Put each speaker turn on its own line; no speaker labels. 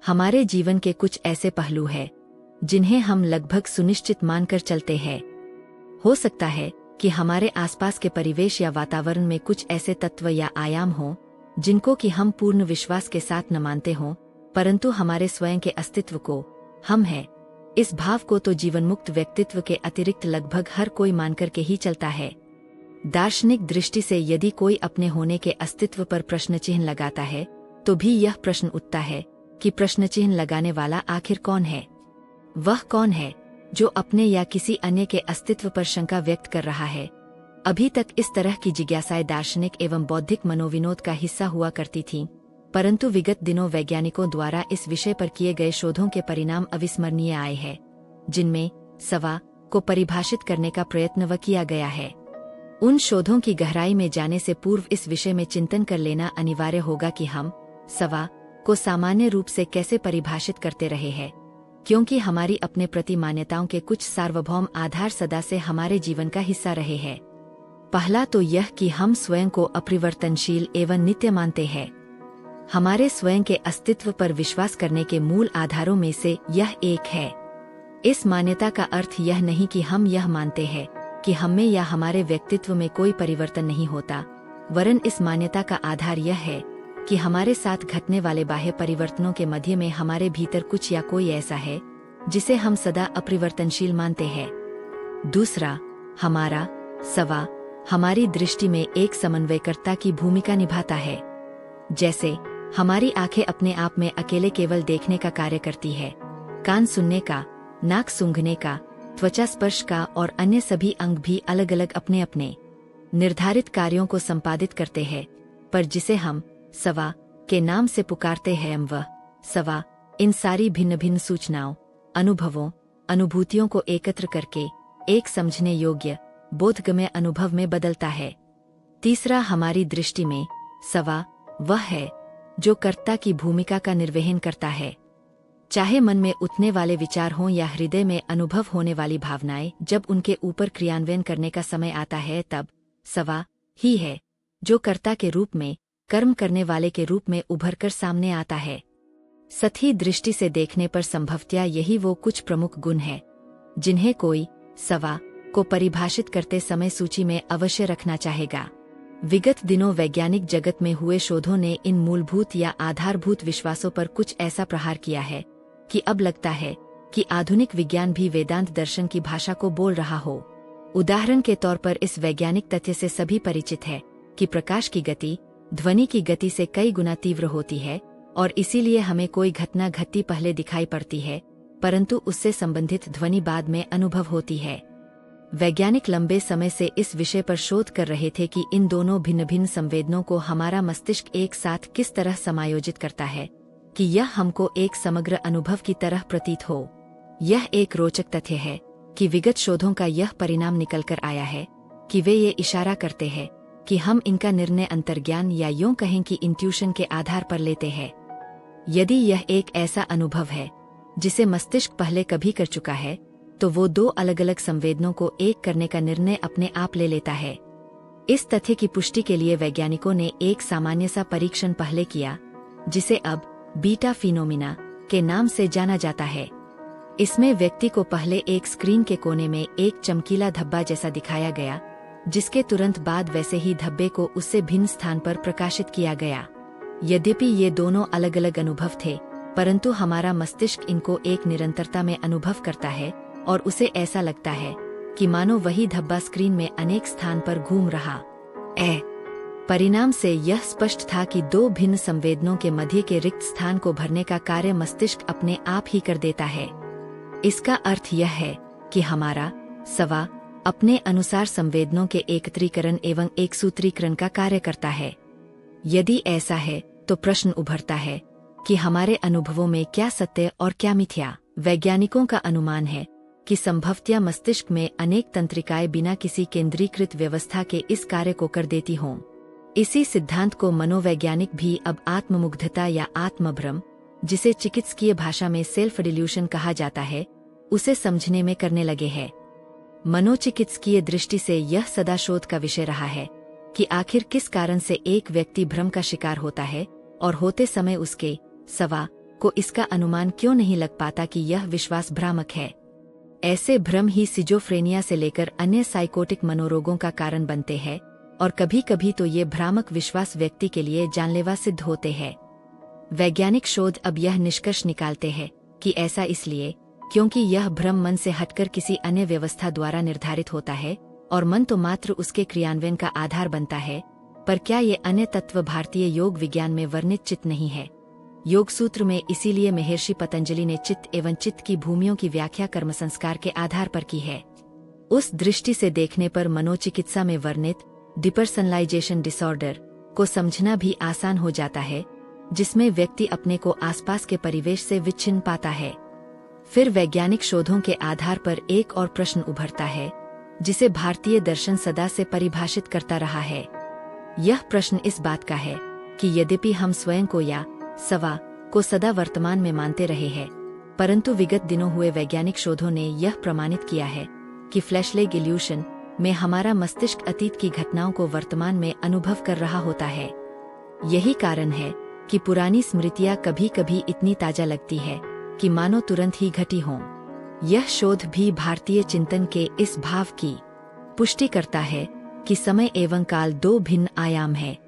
हमारे जीवन के कुछ ऐसे पहलू हैं जिन्हें हम लगभग सुनिश्चित मानकर चलते हैं। हो सकता है कि हमारे आसपास के परिवेश या वातावरण में कुछ ऐसे तत्व या आयाम हों जिनको कि हम पूर्ण विश्वास के साथ न मानते हों, परंतु हमारे स्वयं के अस्तित्व को, हम हैं, इस भाव को तो जीवनमुक्त व्यक्तित्व के अतिरिक्त लगभग हर कोई मानकर के ही चलता है। दार्शनिक दृष्टि से यदि कोई अपने होने के अस्तित्व पर प्रश्न चिन्ह लगाता है तो भी यह प्रश्न उठता है कि प्रश्न चिन्ह लगाने वाला आखिर कौन है? वह कौन है जो अपने या किसी अन्य के अस्तित्व पर शंका व्यक्त कर रहा है? अभी तक इस तरह की जिज्ञासाएं दार्शनिक एवं बौद्धिक मनोविनोद का हिस्सा हुआ करती थीं, परंतु विगत दिनों वैज्ञानिकों द्वारा इस विषय पर किए गए शोधों के परिणाम अविस्मरणीय आए हैं, जिनमें सवा को परिभाषित करने का प्रयत्न किया गया है। उन शोधों की गहराई में जाने से पूर्व इस विषय में चिंतन कर लेना अनिवार्य होगा कि हम सवा को सामान्य रूप से कैसे परिभाषित करते रहे हैं, क्योंकि हमारी अपने प्रति मान्यताओं के कुछ सार्वभौम आधार सदा से हमारे जीवन का हिस्सा रहे हैं। पहला तो यह कि हम स्वयं को अपरिवर्तनशील एवं नित्य मानते हैं। हमारे स्वयं के अस्तित्व पर विश्वास करने के मूल आधारों में से यह एक है। इस मान्यता का अर्थ यह नहीं कि हम यह मानते हैं कि हमें या हमारे व्यक्तित्व में कोई परिवर्तन नहीं होता, वरन इस मान्यता का आधार यह है कि हमारे साथ घटने वाले बाह्य परिवर्तनों के मध्य में हमारे भीतर कुछ या कोई ऐसा है जिसे हम सदा अपरिवर्तनशील मानते हैं। दूसरा, हमारा सवा हमारी दृष्टि में एक समन्वयकर्ता की भूमिका निभाता है। जैसे हमारी आंखें अपने आप में अकेले केवल देखने का कार्य करती है, कान सुनने का, नाक सूंघने का, त्वचा स्पर्श का और अन्य सभी अंग भी अलग अलग अपने अपने निर्धारित कार्यों को संपादित करते हैं, पर जिसे हम सवा के नाम से पुकारते हैं वह सवा इन सारी भिन्न भिन्न सूचनाओं, अनुभवों, अनुभूतियों को एकत्र करके एक समझने योग्य बोधगम्य अनुभव में बदलता है। तीसरा, हमारी दृष्टि में सवा वह है जो कर्ता की भूमिका का निर्वहन करता है। चाहे मन में उठने वाले विचार हों या हृदय में अनुभव होने वाली भावनाएं, जब उनके ऊपर क्रियान्वयन करने का समय आता है तब सवा ही है जो कर्ता के रूप में, कर्म करने वाले के रूप में उभरकर सामने आता है। सतही दृष्टि से देखने पर संभवतया यही वो कुछ प्रमुख गुण हैं जिन्हें कोई सवा को परिभाषित करते समय सूची में अवश्य रखना चाहेगा। विगत दिनों वैज्ञानिक जगत में हुए शोधों ने इन मूलभूत या आधारभूत विश्वासों पर कुछ ऐसा प्रहार किया है कि अब लगता है कि आधुनिक विज्ञान भी वेदांत दर्शन की भाषा को बोल रहा हो। उदाहरण के तौर पर इस वैज्ञानिक तथ्य से सभी परिचित है कि प्रकाश की गति ध्वनि की गति से कई गुना तीव्र होती है और इसीलिए हमें कोई घटना घटती पहले दिखाई पड़ती है, परंतु उससे संबंधित ध्वनि बाद में अनुभव होती है। वैज्ञानिक लंबे समय से इस विषय पर शोध कर रहे थे कि इन दोनों भिन्न भिन्न संवेदनों को हमारा मस्तिष्क एक साथ किस तरह समायोजित करता है कि यह हमको एक समग्र अनुभव की तरह प्रतीत हो। यह एक रोचक तथ्य है कि विगत शोधों का यह परिणाम निकल कर आया है कि वे ये इशारा करते हैं कि हम इनका निर्णय अंतर्ज्ञान या यूं कहें कि इंट्यूशन के आधार पर लेते हैं। यदि यह एक ऐसा अनुभव है जिसे मस्तिष्क पहले कभी कर चुका है, तो वो दो अलग अलग संवेदनों को एक करने का निर्णय अपने आप ले लेता है। इस तथ्य की पुष्टि के लिए वैज्ञानिकों ने एक सामान्य सा परीक्षण पहले किया, जिसे अब बीटा फिनोमिना के नाम से जाना जाता है। इसमें व्यक्ति को पहले एक स्क्रीन के कोने में एक चमकीला धब्बा जैसा दिखाया गया, जिसके तुरंत बाद वैसे ही धब्बे को उससे भिन्न स्थान पर प्रकाशित किया गया। यद्यपि ये दोनों अलग अलग अनुभव थे, परंतु हमारा मस्तिष्क इनको एक निरंतरता में अनुभव करता है और उसे ऐसा लगता है कि मानो वही धब्बा स्क्रीन में अनेक स्थान पर घूम रहा है। परिणाम से यह स्पष्ट था कि दो भिन्न संवेदनों के मध्य के रिक्त स्थान को भरने का कार्य मस्तिष्क अपने आप ही कर देता है। इसका अर्थ यह है कि हमारा सवा अपने अनुसार संवेदनों के एकत्रीकरण एवं एकसूत्रीकरण का कार्य करता है। यदि ऐसा है तो प्रश्न उभरता है कि हमारे अनुभवों में क्या सत्य और क्या मिथ्या। वैज्ञानिकों का अनुमान है कि संभवतया मस्तिष्क में अनेक तंत्रिकाएं बिना किसी केंद्रीकृत व्यवस्था के इस कार्य को कर देती हों। इसी सिद्धांत को मनोवैज्ञानिक भी अब आत्ममुग्धता या आत्मभ्रम, जिसे चिकित्सकीय भाषा में सेल्फ डिल्यूशन कहा जाता है, उसे समझने में करने लगे हैं। मनोचिकित्सकीय दृष्टि से यह सदा शोध का विषय रहा है कि आखिर किस कारण से एक व्यक्ति भ्रम का शिकार होता है और होते समय उसके सवा को इसका अनुमान क्यों नहीं लग पाता कि यह विश्वास भ्रामक है। ऐसे भ्रम ही सिजोफ्रेनिया से लेकर अन्य साइकोटिक मनोरोगों का कारण बनते हैं और कभी कभी तो ये भ्रामक विश्वास व्यक्ति के लिए जानलेवा सिद्ध होते हैं। वैज्ञानिक शोध अब यह निष्कर्ष निकालते हैं कि ऐसा इसलिए क्योंकि यह भ्रम मन से हटकर किसी अन्य व्यवस्था द्वारा निर्धारित होता है और मन तो मात्र उसके क्रियान्वयन का आधार बनता है। पर क्या ये अन्य तत्व भारतीय योग विज्ञान में वर्णित चित्त नहीं है? योग सूत्र में इसीलिए महर्षि पतंजलि ने चित्त एवं चित्त की भूमियों की व्याख्या कर्म संस्कार के आधार पर की है। उस दृष्टि से देखने पर मनोचिकित्सा में वर्णित डिपर्सनलाइजेशन डिसऑर्डर को समझना भी आसान हो जाता है, जिसमें व्यक्ति अपने को आसपास के परिवेश से विच्छिन्न पाता है। फिर वैज्ञानिक शोधों के आधार पर एक और प्रश्न उभरता है, जिसे भारतीय दर्शन सदा से परिभाषित करता रहा है। यह प्रश्न इस बात का है कि यद्यपि हम स्वयं को या सवा को सदा वर्तमान में मानते रहे हैं, परंतु विगत दिनों हुए वैज्ञानिक शोधों ने यह प्रमाणित किया है कि फ्लैशलेग इल्यूशन में हमारा मस्तिष्क अतीत की घटनाओं को वर्तमान में अनुभव कर रहा होता है। यही कारण है कि पुरानी स्मृतियां कभी कभी इतनी ताजा लगती है कि मानो तुरंत ही घटी हों। यह शोध भी भारतीय चिंतन के इस भाव की पुष्टि करता है कि समय एवं काल दो भिन्न आयाम है।